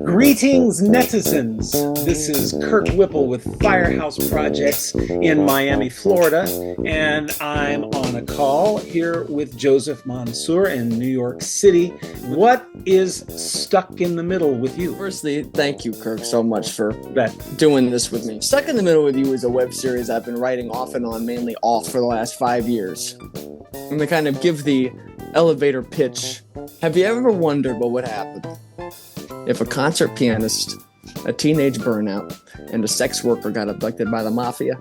Greetings, netizens. This is Kirk Whipple with Firehouse Projects in Miami, Florida, and I'm on a call here with Joseph Monseur in New York City. What is stuck in the middle with you? Firstly, thank you, Kirk, so much for doing this with me. Stuck in the Middle with You is a web series I've been writing off and on, mainly off, for the last 5 years. And to kind of give the elevator pitch, have you ever wondered what would happen if a concert pianist, a teenage burnout, and a sex worker got abducted by the mafia?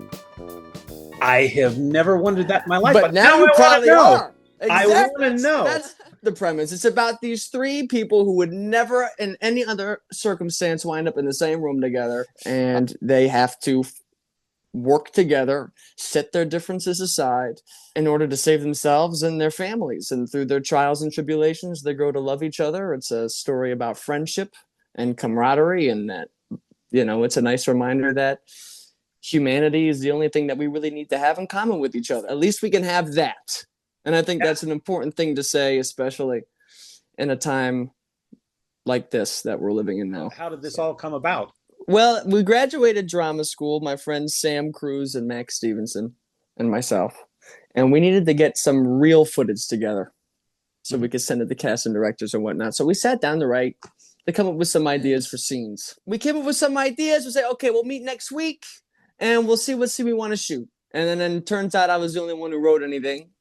I have never wondered that in my life, but now you probably are. Exactly. I want to know. That's the premise. It's about these three people who would never, in any other circumstance, wind up in the same room together, and they have to work together, set their differences aside in order to save themselves and their families. And through their trials and tribulations, they grow to love each other. It's a story about friendship and camaraderie, and that, it's a nice reminder that humanity is the only thing that we really need to have in common with each other. At least we can have that. And I think that's an important thing to say, especially in a time like this that we're living in now. How did this all come about? Well, we graduated drama school, my friends Sam Cruz and Max Stevenson and myself, and we needed to get some real footage together so we could send it to cast and directors and whatnot. So we sat down to come up with some ideas for scenes. We came up with some ideas. We say, okay, we'll meet next week and we'll see what scene we want to shoot. And then it turns out I was the only one who wrote anything.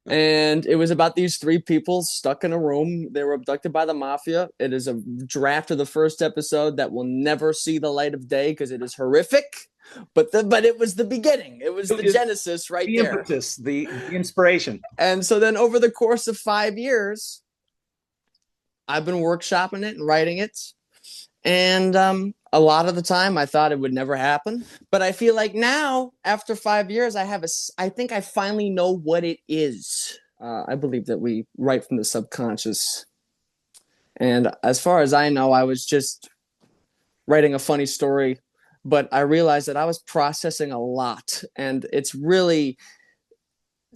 And it was about these three people stuck in a room. They were abducted by the mafia. It is a draft of the first episode that will never see the light of day because it is horrific. But it was the beginning. It was the genesis right there. The impetus, the inspiration. And so then over the course of 5 years, I've been workshopping it and writing it. And a lot of the time I thought it would never happen. But I feel like now, after 5 years, I think I finally know what it is. I believe that we write from the subconscious. And as far as I know, I was just writing a funny story, but I realized that I was processing a lot. And it's really,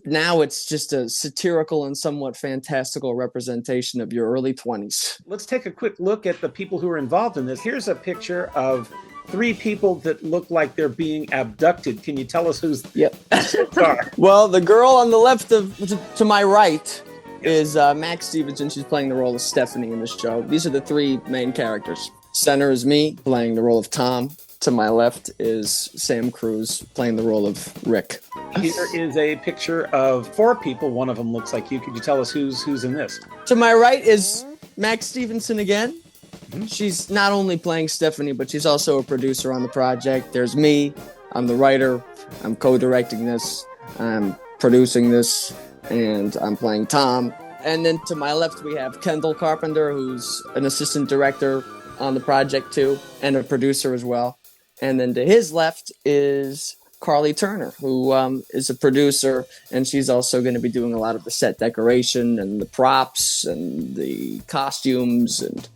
now it's just a satirical and somewhat fantastical representation of your early 20s. Let's take a quick look at the people who are involved in this. Here's a picture of three people that look like they're being abducted. Can you tell us who's are? Well, the girl on the left to my right is Max Stevenson. She's playing the role of Stephanie in the show. These are the three main characters. Center is me, playing the role of Tom. To my left is Sam Cruz, playing the role of Rick. Here is a picture of four people. One of them looks like you. Could you tell us who's in this? To my right is Max Stevenson again. Mm-hmm. She's not only playing Stephanie, but she's also a producer on the project. There's me. I'm the writer. I'm co-directing this. I'm producing this. And I'm playing Tom. And then to my left, we have Kendall Carpenter, who's an assistant director on the project too, and a producer as well. And then to his left is Carly Turner, who is a producer, and she's also going to be doing a lot of the set decoration and the props and the costumes and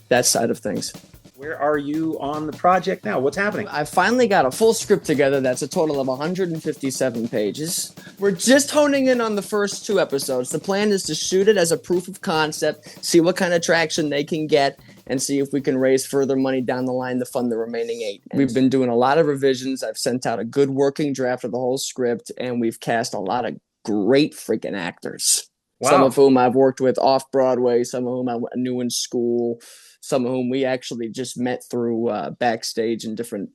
that side of things. Where are you on the project now? What's happening? I finally got a full script together that's a total of 157 pages. We're just honing in on the first 2 episodes. The plan is to shoot it as a proof of concept, see what kind of traction they can get, and see if we can raise further money down the line to fund the remaining 8. We've been doing a lot of revisions. I've sent out a good working draft of the whole script, and we've cast a lot of great freaking actors. Wow. Some of whom I've worked with off Broadway, some of whom I knew in school, some of whom we actually just met through backstage and different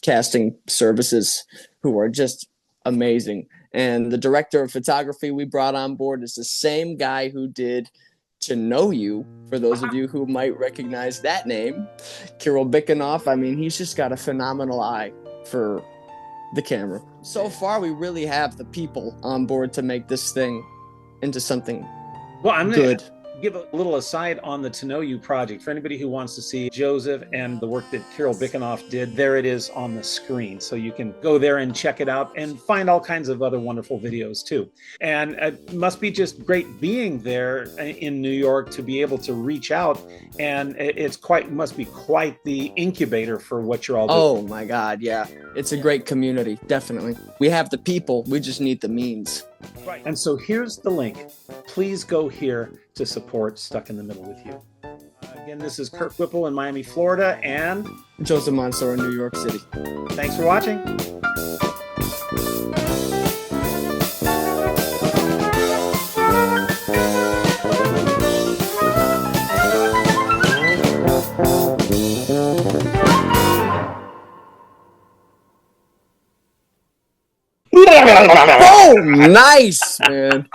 casting services, who are just amazing. And the director of photography we brought on board is the same guy who did To Know You, for those of you who might recognize that name, Kirill Bikinoff. I mean, he's just got a phenomenal eye for the camera. So far, we really have the people on board to make this thing into something good. give a little aside on the To Know You project. For anybody who wants to see Joseph and the work that Carol Bickenoff did, there it is on the screen. So you can go there and check it out and find all kinds of other wonderful videos too. And it must be just great being there in New York to be able to reach out. And must be quite the incubator for what you're all doing. Oh my God, yeah. It's a great community, definitely. We have the people, we just need the means. Right. And so here's the link. Please go here to support Stuck in the Middle with You. Again, this is Kirk Whipple in Miami, Florida, and Joseph Monseur in New York City. Thanks for watching. Oh, nice, man.